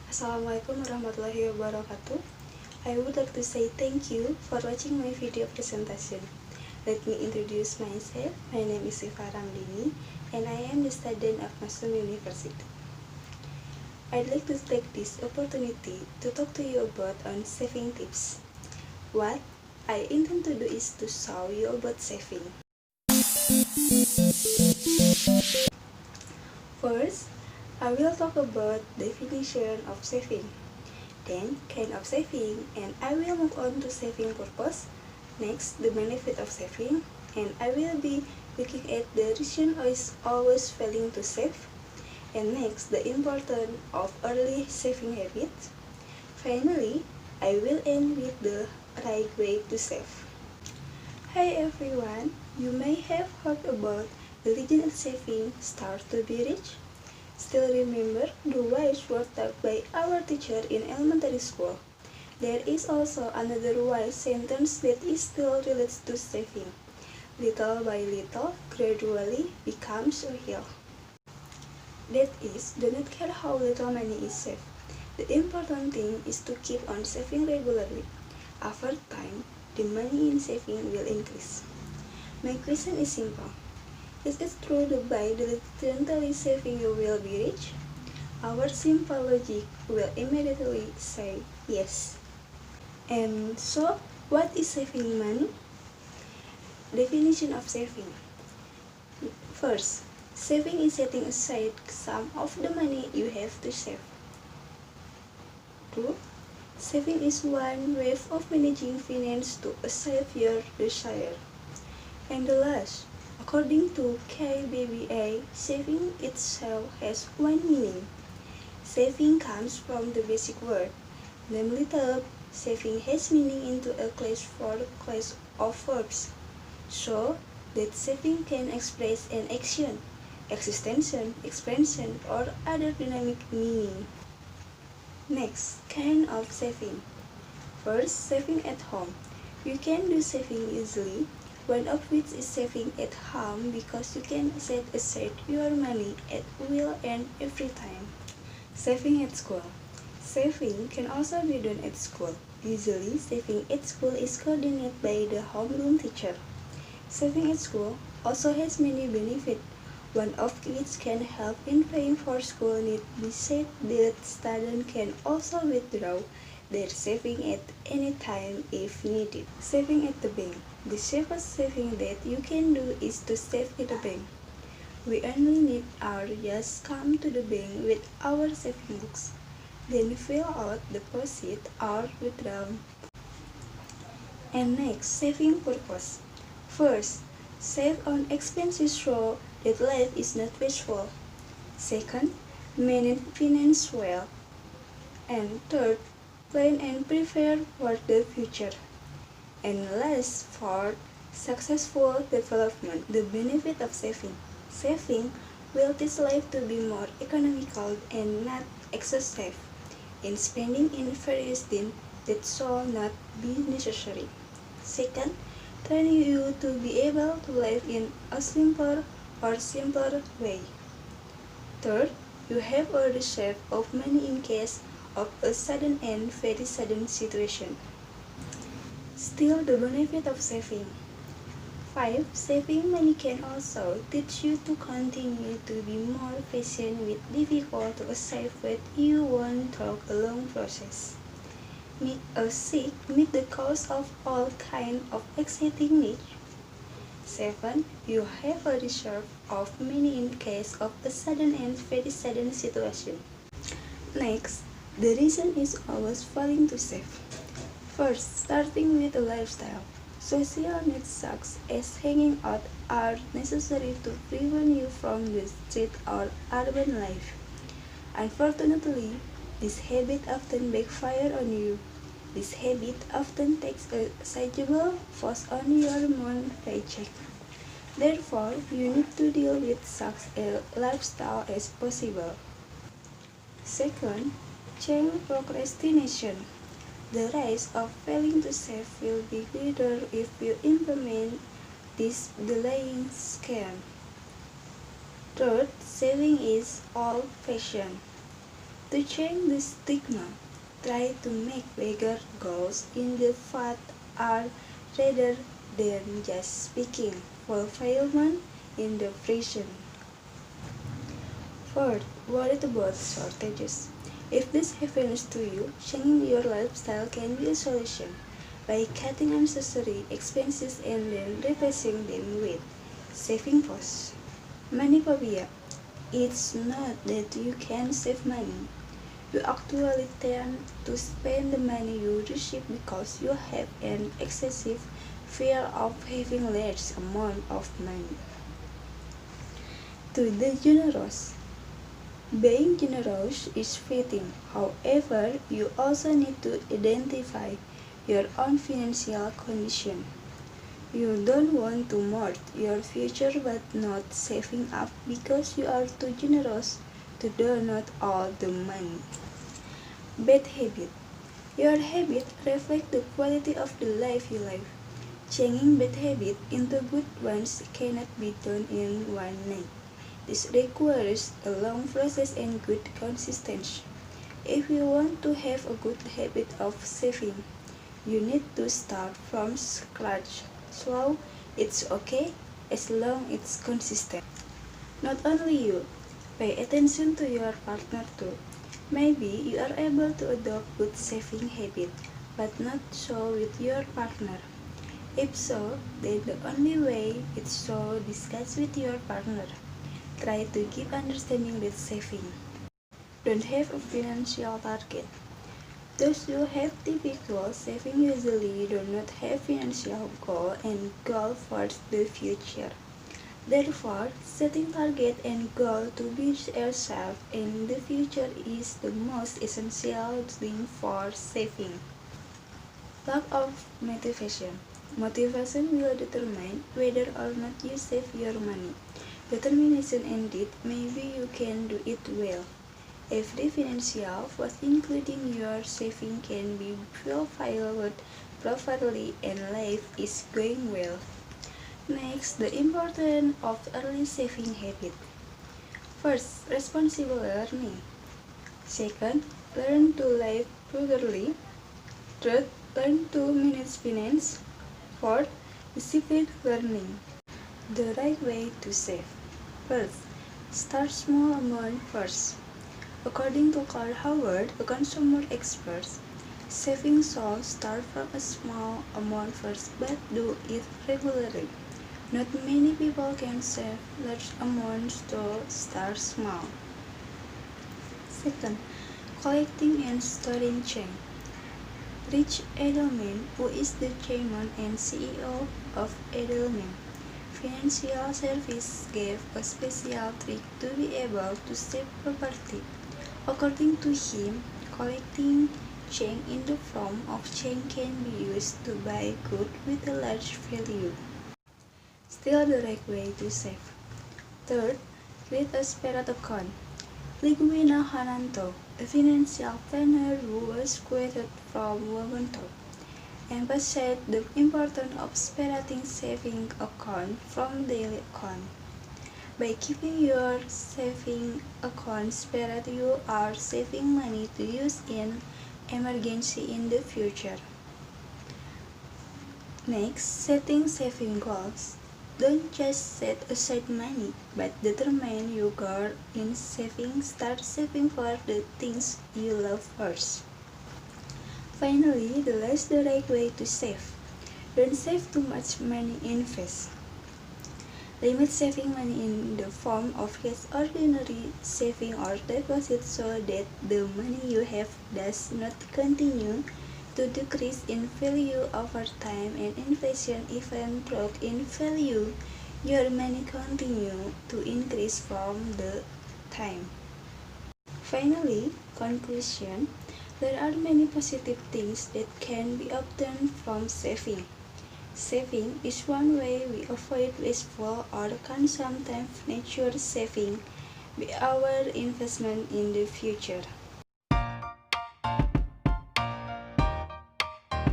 Assalamu'alaikum Warahmatullahi Wabarakatuh. I would like to say thank you for watching my video presentation. Let me introduce myself. My name is Sifa Ramdini and I am the student of Muslim University. I'd like to take this opportunity to talk to you about on saving tips. What I intend to do is to show you about saving. First, I will talk about definition of saving, then kind of saving, and I will move on to saving purpose. Next, the benefit of saving, and I will be looking at the reason is always failing to save, and next, the importance of early saving habits. Finally, I will end with the right way to save. Hi everyone, you may have heard about the legend of saving start to be rich. Still remember the wise word taught by our teacher in elementary school. There is also another wise sentence that is still related to saving. Little by little, gradually becomes a hill. That is, do not care how little money is saved. The important thing is to keep on saving regularly. Over time, the money in saving will increase. My question is simple. Is it true that by diligently saving you will be rich? Our simple logic will immediately say yes. And so, what is saving money? Definition of saving. First, saving is setting aside some of the money you have to save. 2. Saving is one way of managing finance to achieve your desire. And the last, according to KBBA, saving itself has one meaning. Saving comes from the basic word, namely term. Saving has meaning into a class of verbs, so that saving can express an action, extension, expansion, or other dynamic meaning. Next, kind of saving. First, saving at home. You can do saving easily. One of which is saving at home because you can set aside your money at will and every time. Saving at school. Saving can also be done at school. Usually, saving at school is coordinated by the homeroom teacher. Saving at school also has many benefits, one of which can help in paying for school needs besides that students can also withdraw their saving at any time if needed. Saving at the bank. The safest saving that you can do is to save in the bank. We only need our just come to the bank with our saving books, then fill out deposit or withdraw. And next, saving purpose. First, save on expenses so that life is not wasteful. Second, manage finance well. And third, plan and prepare for the future. And last, fourth, successful development. The benefit of saving. Saving will teach life to be more economical and not excessive in spending in various things that shall not be necessary. Second, train you to be able to live in a simpler way. Third, you have a reserve of money in case of a sudden and very sudden situation. Still, the benefit of saving. 5. Saving money can also teach you to continue to be more patient with difficult to achieve what you want through a long process. 6. Meet the cost of all kinds of exciting needs. 7. You have a reserve of money in case of a sudden and very sudden situation. Next, the reason is always failing to save. First, starting with a lifestyle. Social needs such as hanging out are necessary to prevent you from the street or urban life. Unfortunately, this habit often backfires on you. This habit often takes a sizable force on your monthly paycheck. Therefore, you need to deal with such a lifestyle as possible. Second, change procrastination. The rise of failing to save will be greater if you implement this delaying scheme. Third, saving is old-fashioned. To change the stigma, try to make bigger goals in the path are rather than just seeking fulfillment in the present. Fourth, worry about shortages. If this happens to you, changing your lifestyle can be a solution by cutting unnecessary expenses and then replacing them with saving posts. Money phobia. It's not that you can save money. You actually tend to spend the money you receive because you have an excessive fear of having large amount of money. To the generous. Being generous is fitting. However, you also need to identify your own financial condition. You don't want to mortgage your future but not saving up because you are too generous to donate all the money. Bad habit. Your habit reflect the quality of the life you live. Changing bad habit into good ones cannot be done in one night. This requires a long process and good consistency. If you want to have a good habit of saving, you need to start from scratch. Slow, it's okay as long as it's consistent. Not only you, pay attention to your partner too. Maybe you are able to adopt good saving habit, but not so with your partner. If so, then the only way is so discuss with your partner. Try to keep understanding that saving. Don't have a financial target. Those who have typical saving usually do not have financial goal and goal for the future. Therefore, setting target and goal to build yourself in the future is the most essential thing for saving. Lack of motivation. Motivation will determine whether or not you save your money. Determination indeed, maybe you can do it well. Every financial post including your saving can be fulfilled properly and life is going well. Next, the importance of early saving habit. First, responsible learning. Second, learn to live frugality. Third, learn to manage finance. Fourth, disciplined learning. The right way to save. First, start small amount first. According to Carl Howard, a consumer expert, saving should start from a small amount first but do it regularly. Not many people can save large amounts to start small. Second, collecting and storing change. Rich Edelman, who is the chairman and CEO of Edelman Financial Service, gave a special trick to be able to save property. According to him, collecting change in the form of change can be used to buy goods with a large value. Still the right way to save. Third, create a separate account. Ligwina Hananto, a financial planner who was quoted from Womentalk, emphasized the importance of separating saving account from daily account. By keeping your saving account separate, you are saving money to use in emergency in the future. Next, setting saving goals. Don't just set aside money, but determine your goal in saving. Start saving for the things you love first. Finally, the last the right way to save. Don't save too much money, invest. Limit saving money in the form of cash, ordinary saving or deposit so that the money you have does not continue to decrease in value over time and inflation even dropped in value, your money continue to increase from the time. Finally, conclusion, there are many positive things that can be obtained from saving. Saving is one way we avoid wasteful or can sometimes nature saving be our investment in the future.